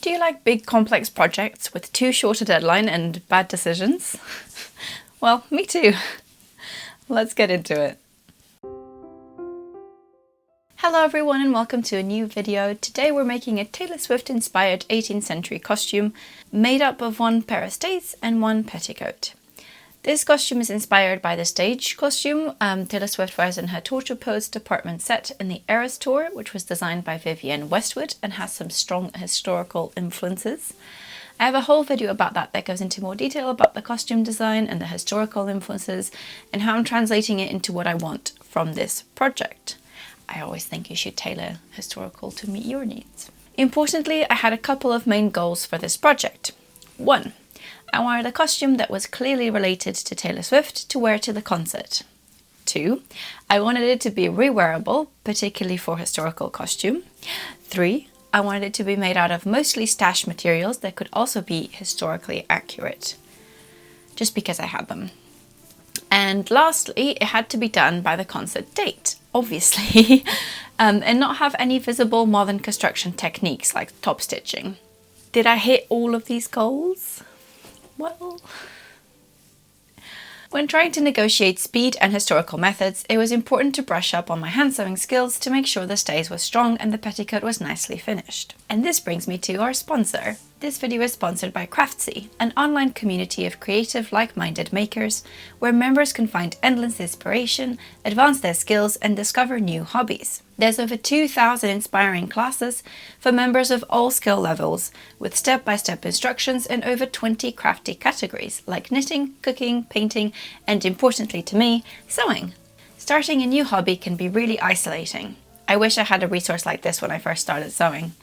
Do you like big complex projects with too short a deadline and bad decisions? Well, me too. Let's get into it. Hello everyone and welcome to a new video. Today we're making a Taylor Swift inspired 18th century costume made up of one pair of stays and one petticoat. This costume is inspired by the stage costume Taylor Swift wears in her Torture Pose department set in the Eras Tour, which was designed by Vivienne Westwood and has some strong historical influences. I have a whole video about that goes into more detail about the costume design and the historical influences and how I'm translating it into what I want from this project. I always think you should tailor historical to meet your needs. Importantly, I had a couple of main goals for this project. 1. I wanted a costume that was clearly related to Taylor Swift to wear to the concert. 2. I wanted it to be rewearable, particularly for historical costume. 3. I wanted it to be made out of mostly stash materials that could also be historically accurate, just because I had them. And lastly, it had to be done by the concert date, obviously, and not have any visible modern construction techniques like top stitching. Did I hit all of these goals? Well, when trying to negotiate speed and historical methods, it was important to brush up on my hand sewing skills to make sure the stays were strong and the petticoat was nicely finished. And this brings me to our sponsor. This video is sponsored by Craftsy, an online community of creative, like-minded makers where members can find endless inspiration, advance their skills, and discover new hobbies. There's over 2,000 inspiring classes for members of all skill levels, with step-by-step instructions in over 20 crafty categories like knitting, cooking, painting, and importantly to me, sewing. Starting a new hobby can be really isolating. I wish I had a resource like this when I first started sewing.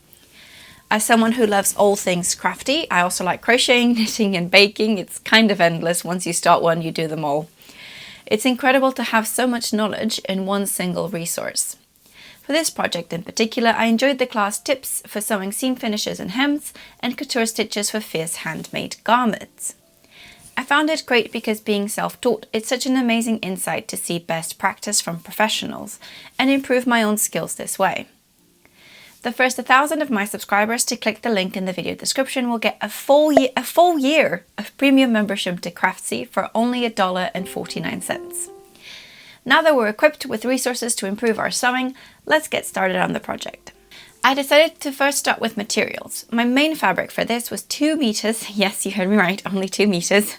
As someone who loves all things crafty, I also like crocheting, knitting, and baking. It's kind of endless. Once you start one, you do them all. It's incredible to have so much knowledge in one single resource. For this project in particular, I enjoyed the class tips for sewing seam finishes and hems and couture stitches for fierce handmade garments. I found it great because being self-taught, it's such an amazing insight to see best practice from professionals and improve my own skills this way. The first 1,000 of my subscribers to click the link in the video description will get a full year of premium membership to Craftsy for only $1.49. Now that we're equipped with resources to improve our sewing, let's get started on the project. I decided to first start with materials. My main fabric for this was 2 meters, yes you heard me right, only 2 meters,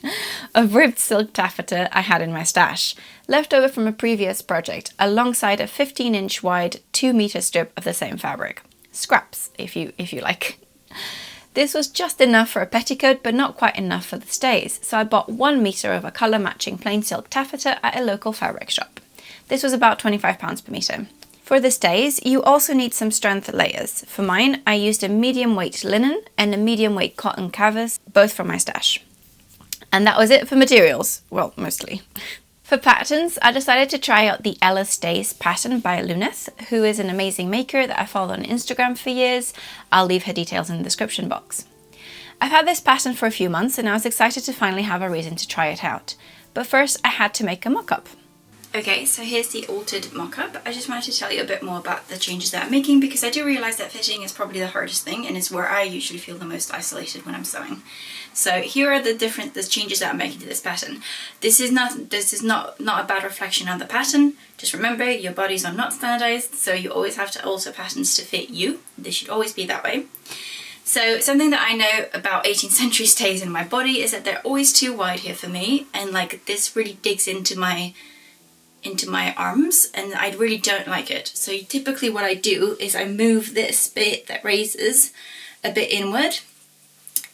of ribbed silk taffeta I had in my stash, left over from a previous project, alongside a 15-inch wide 2-meter strip of the same fabric. Scraps, if you like. This was just enough for a petticoat, but not quite enough for the stays, so I bought 1 meter of a colour matching plain silk taffeta at a local fabric shop. This was about £25 per meter. For the stays, you also need some strength layers. For mine, I used a medium weight linen and a medium weight cotton canvas, both from my stash. And that was it for materials, well, mostly. For patterns, I decided to try out the Ella Stays pattern by Luneth, who is an amazing maker that I followed on Instagram for years. I'll leave her details in the description box. I've had this pattern for a few months and I was excited to finally have a reason to try it out. But first I had to make a mock-up. Okay, so here's the altered mock-up. I just wanted to tell you a bit more about the changes that I'm making because I do realise that fitting is probably the hardest thing and is where I usually feel the most isolated when I'm sewing. So here are the changes that I'm making to this pattern. This is not a bad reflection on the pattern. Just remember, your bodies are not standardized, so you always have to alter patterns to fit you. They should always be that way. So something that I know about 18th century stays in my body is that they're always too wide here for me, and like this really digs into my arms and I really don't like it. So typically what I do is I move this bit that raises a bit inward.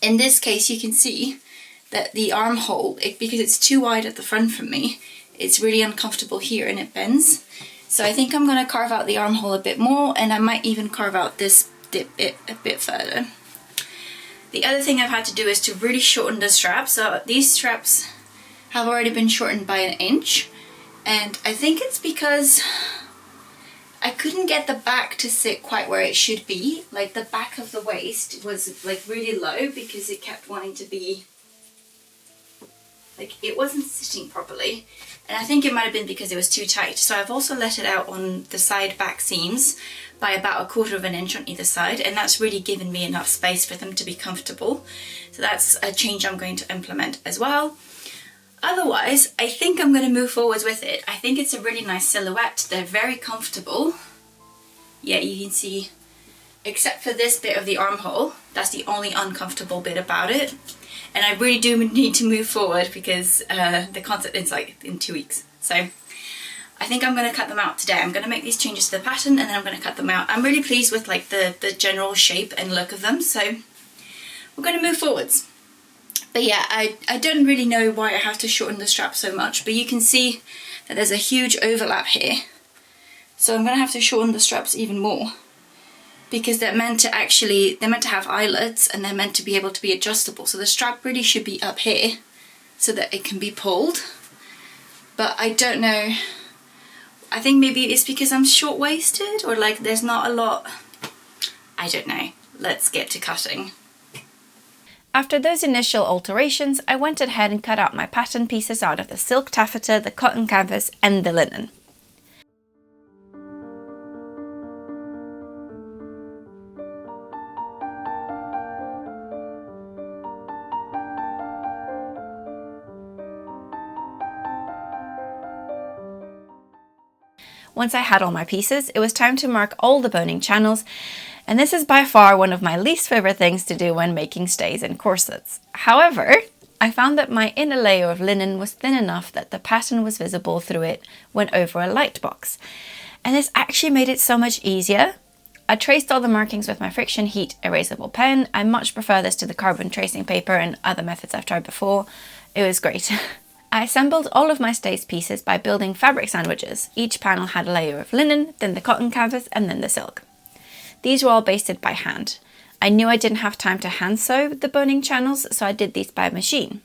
In this case you can see that the armhole, because it's too wide at the front from me, it's really uncomfortable here and it bends. So I think I'm going to carve out the armhole a bit more and I might even carve out this bit a bit further. The other thing I've had to do is to really shorten the straps. So these straps have already been shortened by 1 inch. And I think it's because I couldn't get the back to sit quite where it should be. Like the back of the waist was like really low because it kept wanting to be, like it wasn't sitting properly. And I think it might have been because it was too tight. So I've also let it out on the side back seams by about 1/4 of an inch on either side, and that's really given me enough space for them to be comfortable. So that's a change I'm going to implement as well. Otherwise, I think I'm going to move forwards with it. I think it's a really nice silhouette. They're very comfortable. Yeah, you can see, except for this bit of the armhole, that's the only uncomfortable bit about it. And I really do need to move forward because the concert is like in 2 weeks. So I think I'm going to cut them out today. I'm going to make these changes to the pattern and then I'm going to cut them out. I'm really pleased with like the general shape and look of them. So we're going to move forwards. But yeah, I don't really know why I have to shorten the strap so much, but you can see that there's a huge overlap here. So I'm going to have to shorten the straps even more because they're meant to have eyelets and they're meant to be able to be adjustable. So the strap really should be up here so that it can be pulled. But I don't know, I think maybe it's because I'm short-waisted or like there's not a lot, I don't know. Let's get to cutting. After those initial alterations, I went ahead and cut out my pattern pieces out of the silk taffeta, the cotton canvas and the linen. Once I had all my pieces, it was time to mark all the boning channels, and this is by far one of my least favourite things to do when making stays and corsets. However, I found that my inner layer of linen was thin enough that the pattern was visible through it when over a light box, and this actually made it so much easier. I traced all the markings with my friction heat erasable pen. I much prefer this to the carbon tracing paper and other methods I've tried before. It was great. I assembled all of my stays pieces by building fabric sandwiches. Each panel had a layer of linen, then the cotton canvas, and then the silk. These were all basted by hand. I knew I didn't have time to hand sew the boning channels, so I did these by machine.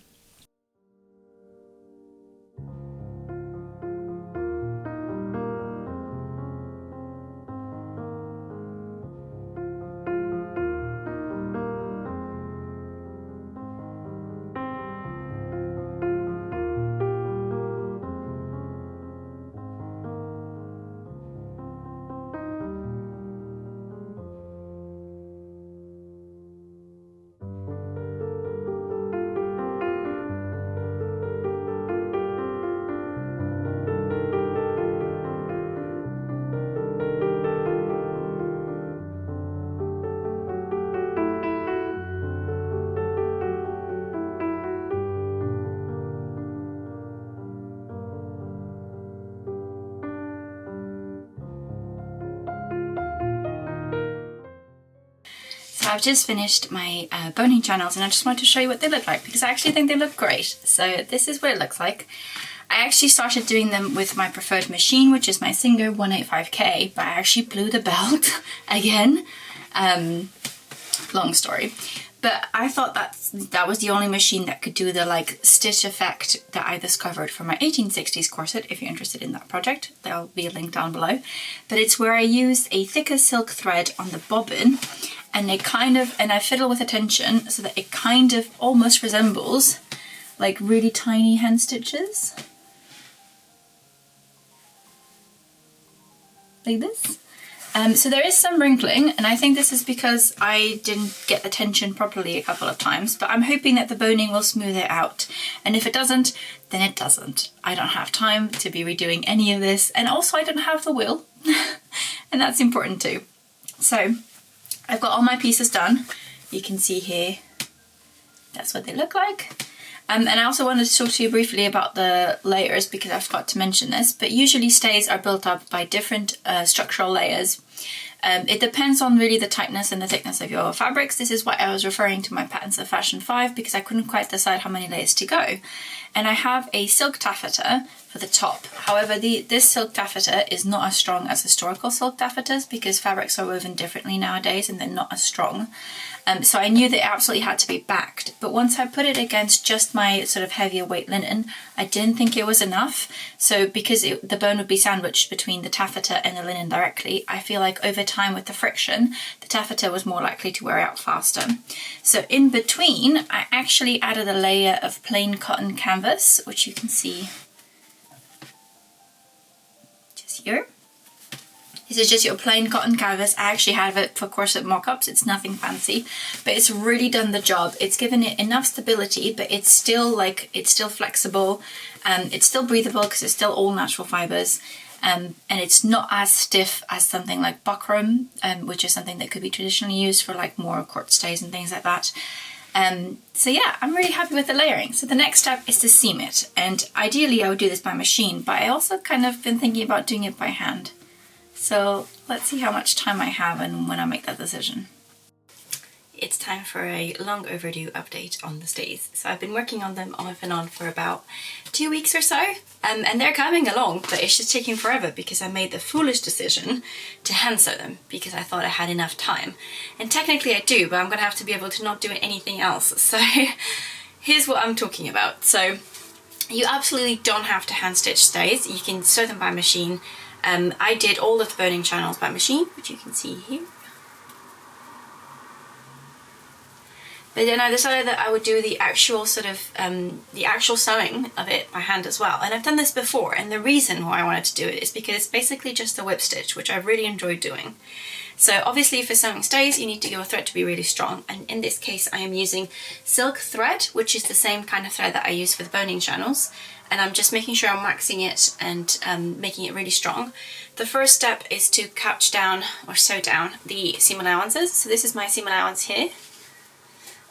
So I've just finished my boning channels and I just wanted to show you what they look like because I actually think they look great. So this is what it looks like. I actually started doing them with my preferred machine, which is my Singer 185K, but I actually blew the belt again. Long story. But I thought that was the only machine that could do the like stitch effect that I discovered for my 1860s corset. If you're interested in that project, there'll be a link down below. But it's where I used a thicker silk thread on the bobbin and I fiddle with the tension so that it kind of almost resembles like really tiny hand stitches. Like this. So there is some wrinkling, and I think this is because I didn't get the tension properly a couple of times, but I'm hoping that the boning will smooth it out. And if it doesn't, then it doesn't. I don't have time to be redoing any of this, and also I don't have the will, and that's important too. So I've got all my pieces done. You can see here, that's what they look like. And I also wanted to talk to you briefly about the layers because I forgot to mention this, but usually stays are built up by different structural layers. It depends on really the tightness and the thickness of your fabrics. This is why I was referring to my Patterns of Fashion 5 because I couldn't quite decide how many layers to go. And I have a silk taffeta for the top. However, this silk taffeta is not as strong as historical silk taffetas because fabrics are woven differently nowadays and they're not as strong. So I knew that it absolutely had to be backed, but once I put it against just my sort of heavier weight linen, I didn't think it was enough. So because the bone would be sandwiched between the taffeta and the linen directly, I feel like over time with the friction, the taffeta was more likely to wear out faster. So in between, I actually added a layer of plain cotton canvas, which you can see just here. This is just your plain cotton canvas. I actually have it for corset mock-ups. It's nothing fancy, but it's really done the job. It's given it enough stability, but it's still flexible. It's still breathable because it's still all natural fibers. And it's not as stiff as something like buckram, which is something that could be traditionally used for like more court stays and things like that. So yeah, I'm really happy with the layering. So the next step is to seam it. And ideally I would do this by machine, but I also kind of been thinking about doing it by hand. So let's see how much time I have and when I make that decision. It's time for a long overdue update on the stays. So I've been working on them off and on for about 2 weeks or so, and they're coming along, but it's just taking forever because I made the foolish decision to hand sew them because I thought I had enough time. And technically I do, but I'm gonna have to be able to not do anything else. So here's what I'm talking about. So you absolutely don't have to hand stitch stays. You can sew them by machine. I did all of the boning channels by machine, which you can see here. But then I decided that I would do the actual the actual sewing of it by hand as well. And I've done this before, and the reason why I wanted to do it is because it's basically just a whip stitch, which I really enjoyed doing. So obviously for sewing stays, you need your thread to be really strong. And in this case, I am using silk thread, which is the same kind of thread that I use for the boning channels. And I'm just making sure I'm waxing it and making it really strong. The first step is to catch down or sew down the seam allowances. So this is my seam allowance here.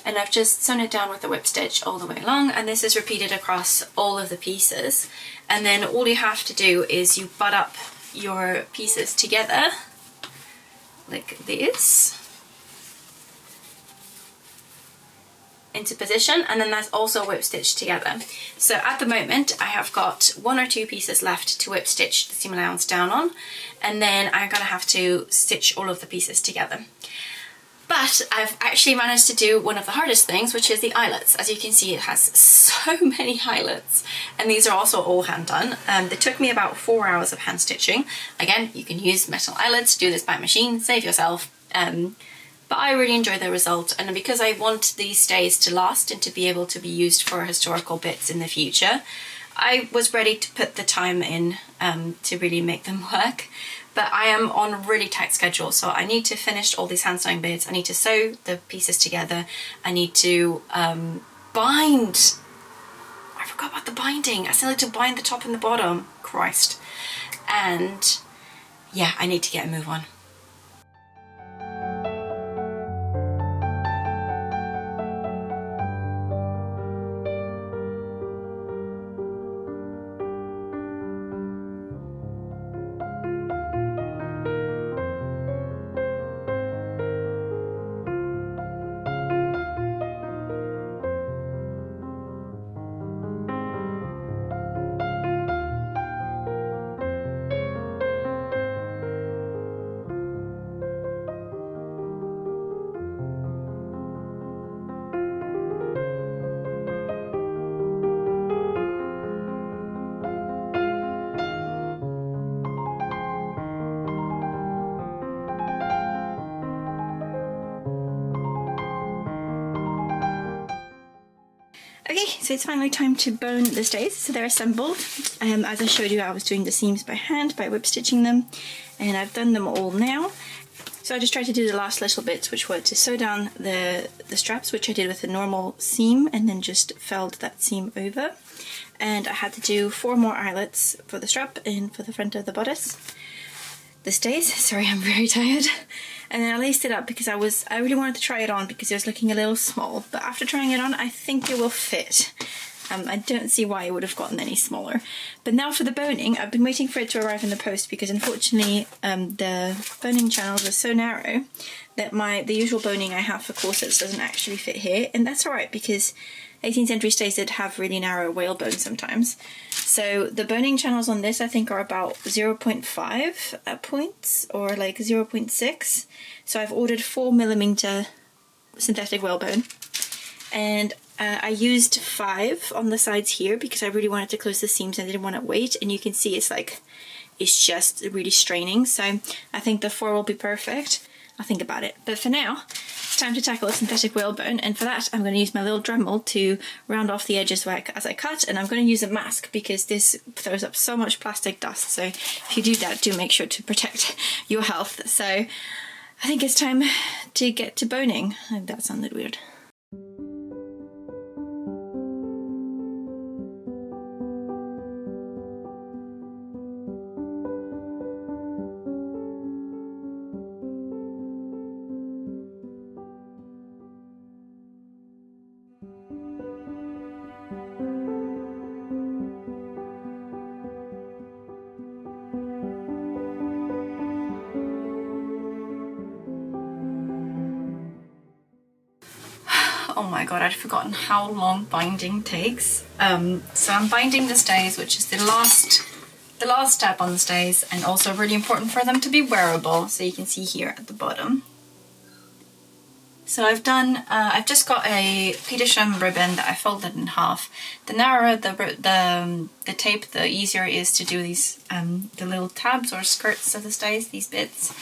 And I've just sewn it down with the whip stitch all the way along, and this is repeated across all of the pieces. And then all you have to do is you butt up your pieces together like this into position, and then that's also whip stitched together. So at the moment I have got 1 or 2 pieces left to whip stitch the seam allowance down on, and then I'm gonna have to stitch all of the pieces together. But I've actually managed to do one of the hardest things, which is the eyelets. As you can see, it has so many eyelets, and these are also all hand done. They took me about 4 hours of hand stitching. Again, you can use metal eyelets, do this by machine, save yourself. But I really enjoy the result, and because I want these stays to last and to be able to be used for historical bits in the future, I was ready to put the time in to really make them work. But I am on a really tight schedule, so I need to finish all these hand sewing bits. I need to sew the pieces together. I need to bind. I forgot about the binding. I still need to bind the top and the bottom. Christ. And yeah, I need to get a move on. Okay, so it's finally time to bone the stays. So they're assembled. As I showed you, I was doing the seams by hand, by whip stitching them, and I've done them all now. So I just tried to do the last little bits, which were to sew down the straps, which I did with a normal seam, and then just felled that seam over. And I had to do 4 more eyelets for the strap and for the front of the bodice. The stays, sorry, I'm very tired. And then I laced it up because I really wanted to try it on because it was looking a little small, but after trying it on, I think it will fit. I don't see why it would have gotten any smaller. But now for the boning, I've been waiting for it to arrive in the post because unfortunately the boning channels are so narrow that the usual boning I have for corsets doesn't actually fit here, and that's alright because 18th century stays did have really narrow whalebone sometimes. So the boning channels on this I think are about 0.5 points or like 0.6. So I've ordered 4mm synthetic whalebone, and I used 5 on the sides here because I really wanted to close the seams and I didn't want to wait, and you can see it's just really straining, so I think the 4 will be perfect. I'll think about it. But for now, it's time to tackle a synthetic whalebone, and for that I'm going to use my little Dremel to round off the edges as I cut, and I'm going to use a mask because this throws up so much plastic dust, so if you do that, do make sure to protect your health. So I think it's time to get to boning. That sounded weird. Oh my god, I'd forgotten how long binding takes. So I'm binding the stays, which is the last step on the stays, and also really important for them to be wearable, so you can see here at the bottom. So I've just got a petersham ribbon that I folded in half. The narrower the tape, the easier it is to do these the little tabs or skirts of the stays, these bits.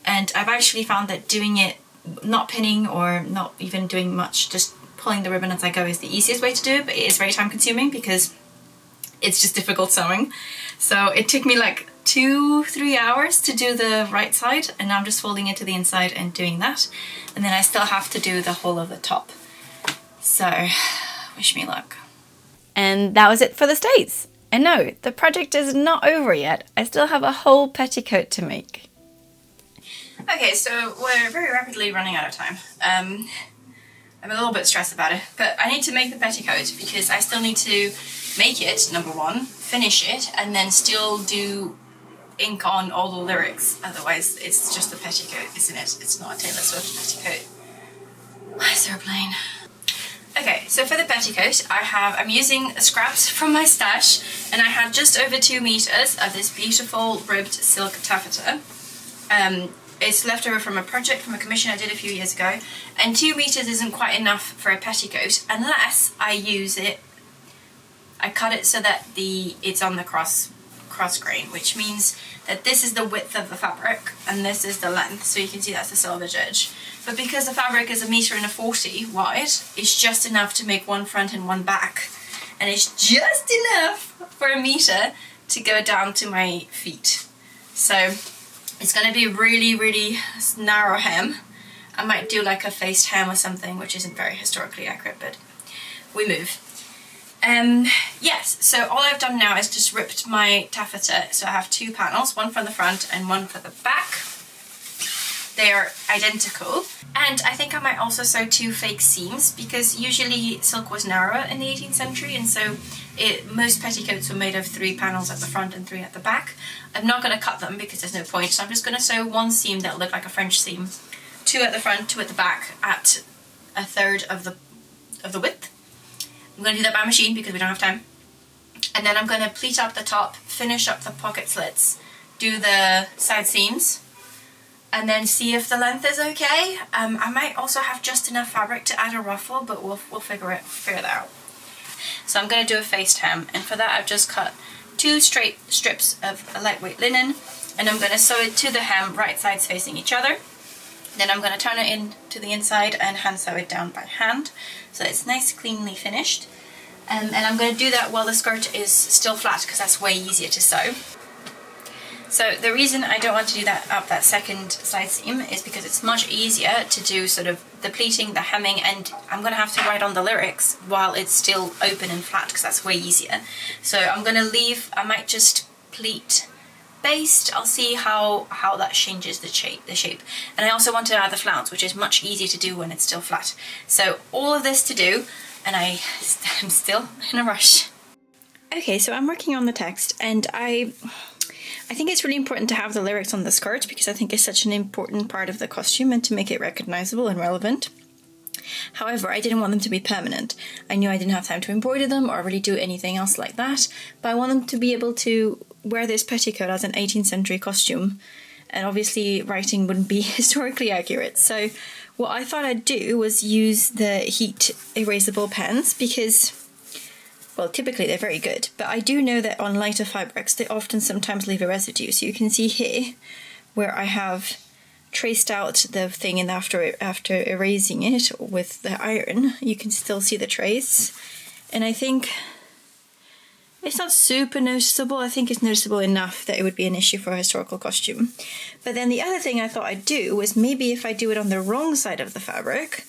And I've actually found that doing it, not pinning or not even doing much, just pulling the ribbon as I go is the easiest way to do it, but it is very time consuming because it's just difficult sewing. So it took me like 2-3 hours to do the right side, and now I'm just folding it to the inside and doing that, and then I still have to do the whole of the top. So wish me luck. And that was it for the stays. And no, the project is not over yet. I still have a whole petticoat to make. Okay, so we're very rapidly running out of time. I'm a little bit stressed about it, but I need to make the petticoat because I still need to make it, number one, finish it, and then still do ink on all the lyrics. Otherwise, it's just a petticoat, isn't it? It's not a Taylor Swift petticoat. Why is there a plane? Okay, so for the petticoat, I'm using scraps from my stash, and I had just over 2 meters of this beautiful ribbed silk taffeta. It's left over from a project, from a commission I did a few years ago, and 2 meters isn't quite enough for a petticoat unless I use it, I cut it so that it's on the cross grain, which means that this is the width of the fabric and this is the length, so you can see that's the selvage edge. But because the fabric is 1.40 meters wide, it's just enough to make one front and one back, and it's just enough for 1 meter to go down to my feet. So it's going to be really, really narrow hem. I might do like a faced hem or something, which isn't very historically accurate, but we move. Yes, so all I've done now is just ripped my taffeta. So I have 2 panels, one from the front and one for the back. They are identical. And I think I might also sew 2 fake seams, because usually silk was narrower in the 18th century, and so most petticoats were made of 3 panels at the front and 3 at the back. I'm not going to cut them because there's no point, so I'm just going to sew 1 seam that'll look like a French seam, 2 at the front, 2 at the back, at 1/3 of the width. I'm going to do that by machine because we don't have time. And then I'm going to pleat up the top, finish up the pocket slits, do the side seams, and then see if the length is okay. I might also have just enough fabric to add a ruffle, but we'll figure that out. So I'm going to do a faced hem, and for that I've just cut 2 straight strips of a lightweight linen, and I'm going to sew it to the hem, right sides facing each other. Then I'm going to turn it in to the inside and hand sew it down by hand, so it's nice cleanly finished. And I'm going to do that while the skirt is still flat, because that's way easier to sew. So the reason I don't want to do that second side seam is because it's much easier to do sort of the pleating, the hemming, and I'm going to have to write on the lyrics while it's still open and flat, because that's way easier. So I'm going to leave, I might just pleat based. I'll see how that changes the shape. And I also want to add the flounce, which is much easier to do when it's still flat. So all of this to do, and I'm still in a rush. Okay, so I'm working on the text, and I think it's really important to have the lyrics on the skirt, because I think it's such an important part of the costume and to make it recognizable and relevant. However, I didn't want them to be permanent. I knew I didn't have time to embroider them or really do anything else like that, but I want them to be able to wear this petticoat as an 18th century costume, and obviously writing wouldn't be historically accurate. So what I thought I'd do was use the heat erasable pens, because, well, typically they're very good, but I do know that on lighter fabrics they often sometimes leave a residue. So you can see here where I have traced out the thing, and after erasing it with the iron, you can still see the trace. And I think it's not super noticeable. I think it's noticeable enough that it would be an issue for a historical costume. But then the other thing I thought I'd do was maybe if I do it on the wrong side of the fabric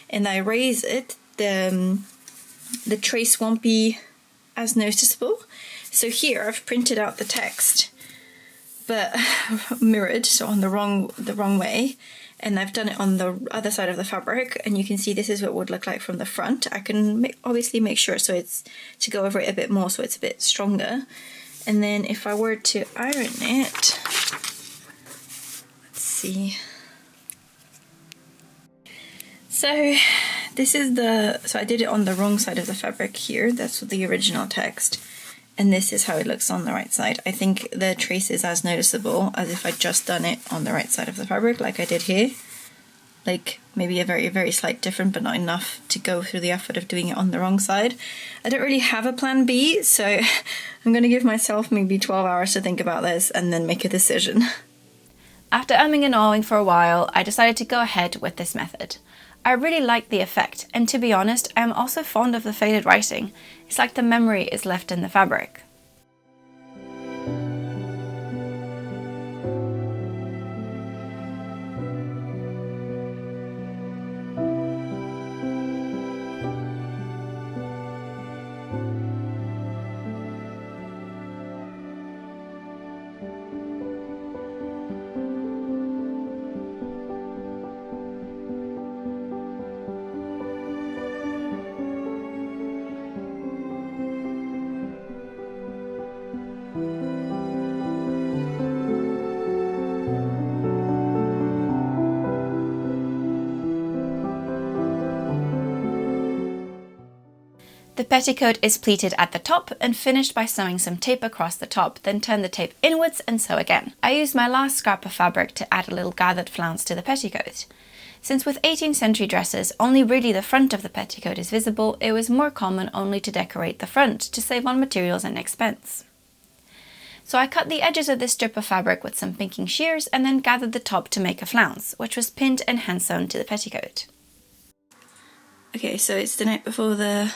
and I erase it, the trace won't be as noticeable. So here I've printed out the text, but mirrored, so on the wrong way, and I've done it on the other side of the fabric, and you can see this is what it would look like from the front. I can obviously make sure so it's to go over it a bit more so it's a bit stronger. And then if I were to iron it, let's see. So this is so I did it on the wrong side of the fabric here. That's the original text. And this is how it looks on the right side. I think the trace is as noticeable as if I'd just done it on the right side of the fabric like I did here. Like maybe a very, very slight difference, but not enough to go through the effort of doing it on the wrong side. I don't really have a plan B, so I'm going to give myself maybe 12 hours to think about this and then make a decision. After umming and ahhing for a while, I decided to go ahead with this method. I really like the effect, and to be honest, I am also fond of the faded writing. It's like the memory is left in the fabric. The petticoat is pleated at the top and finished by sewing some tape across the top, then turn the tape inwards and sew again. I used my last scrap of fabric to add a little gathered flounce to the petticoat. Since with 18th century dresses only really the front of the petticoat is visible, it was more common only to decorate the front to save on materials and expense. So I cut the edges of this strip of fabric with some pinking shears and then gathered the top to make a flounce, which was pinned and hand sewn to the petticoat. Okay, so it's the night before the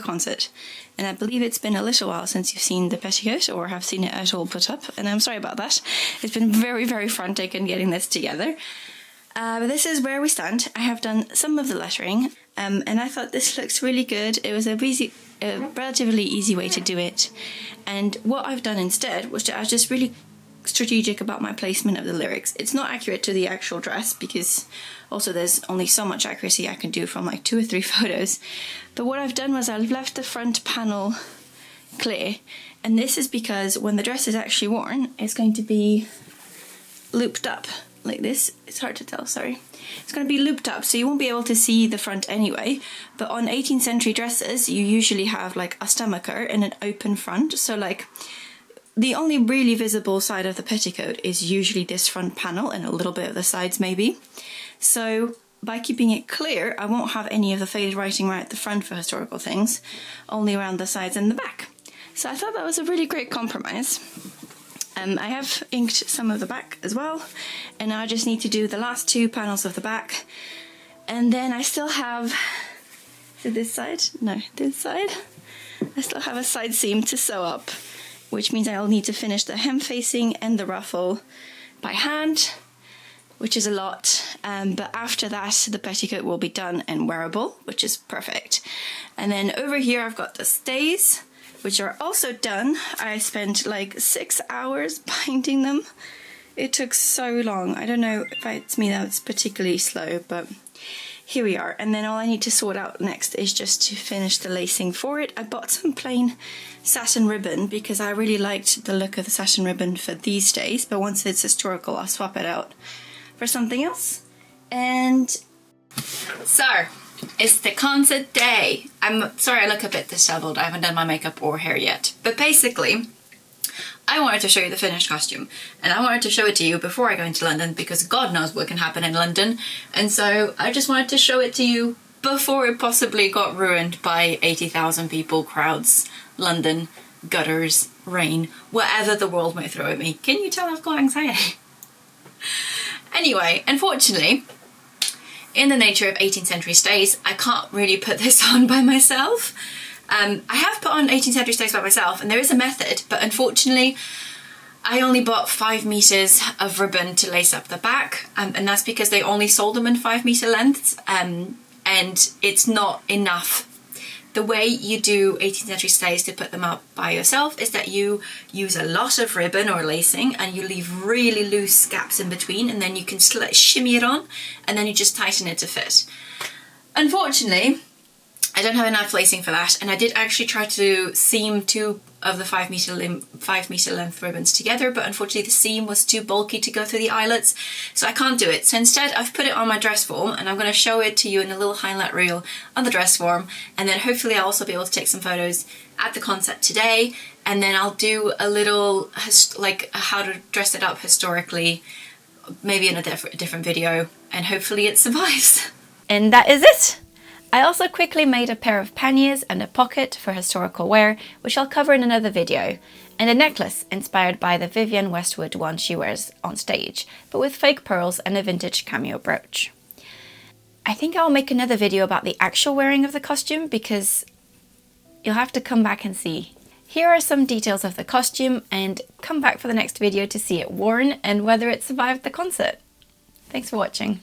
concert, and I believe it's been a little while since you've seen the petticoat or have seen it at all put up, and I'm sorry about that. It's been very, very frantic in getting this together. But this is where we stand. I have done some of the lettering, and I thought this looks really good. It was a relatively easy way to do it, and what I've done instead was I was just really strategic about my placement of the lyrics. It's not accurate to the actual dress because also there's only so much accuracy I can do from like 2 or 3 photos. But what I've done was I've left the front panel clear, and this is because when the dress is actually worn, it's going to be looped up like this. It's hard to tell, sorry. It's going to be looped up, so you won't be able to see the front anyway. But on 18th century dresses, you usually have like a stomacher and an open front. So like the only really visible side of the petticoat is usually this front panel and a little bit of the sides maybe. So by keeping it clear, I won't have any of the faded writing right at the front for historical things, only around the sides and the back. So I thought that was a really great compromise. I have inked some of the back as well, and now I just need to do the last 2 panels of the back. And then I still have, is it this side? No, this side. I still have a side seam to sew up, which means I'll need to finish the hem facing and the ruffle by hand, which is a lot, but after that the petticoat will be done and wearable, which is perfect. And then over here I've got the stays, which are also done. I spent like 6 hours binding them. It took so long. I don't know if it's me that's particularly slow, but here we are. And then all I need to sort out next is just to finish the lacing for it. I bought some plain satin ribbon because I really liked the look of the satin ribbon for these days, but once it's historical I'll swap it out for something else. And so it's the concert day. I'm sorry I look a bit disheveled. I haven't done my makeup or hair yet, but basically I wanted to show you the finished costume, and I wanted to show it to you before I go into London because God knows what can happen in London, and so I just wanted to show it to you before it possibly got ruined by 80,000 people, crowds, London, gutters, rain, whatever the world may throw at me. Can you tell I've got anxiety? Anyway, unfortunately, in the nature of 18th century stays, I can't really put this on by myself. I have put on 18th century stays by myself, and there is a method, but unfortunately I only bought 5 meters of ribbon to lace up the back, and that's because they only sold them in 5-meter lengths, and it's not enough. The way you do 18th century stays to put them up by yourself is that you use a lot of ribbon or lacing and you leave really loose gaps in between, and then you can shimmy it on and then you just tighten it to fit. Unfortunately, I don't have enough lacing for that, and I did actually try to seam 2 of the 5-meter length ribbons together, but unfortunately the seam was too bulky to go through the eyelets, so I can't do it. So instead I've put it on my dress form, and I'm going to show it to you in a little highlight reel on the dress form, and then hopefully I'll also be able to take some photos at the concert today, and then I'll do a little like how to dress it up historically, maybe in a different video, and hopefully it survives. And that is it! I also quickly made a pair of panniers and a pocket for historical wear, which I'll cover in another video, and a necklace inspired by the Vivienne Westwood one she wears on stage, but with fake pearls and a vintage cameo brooch. I think I'll make another video about the actual wearing of the costume, because you'll have to come back and see. Here are some details of the costume, and come back for the next video to see it worn and whether it survived the concert. Thanks for watching.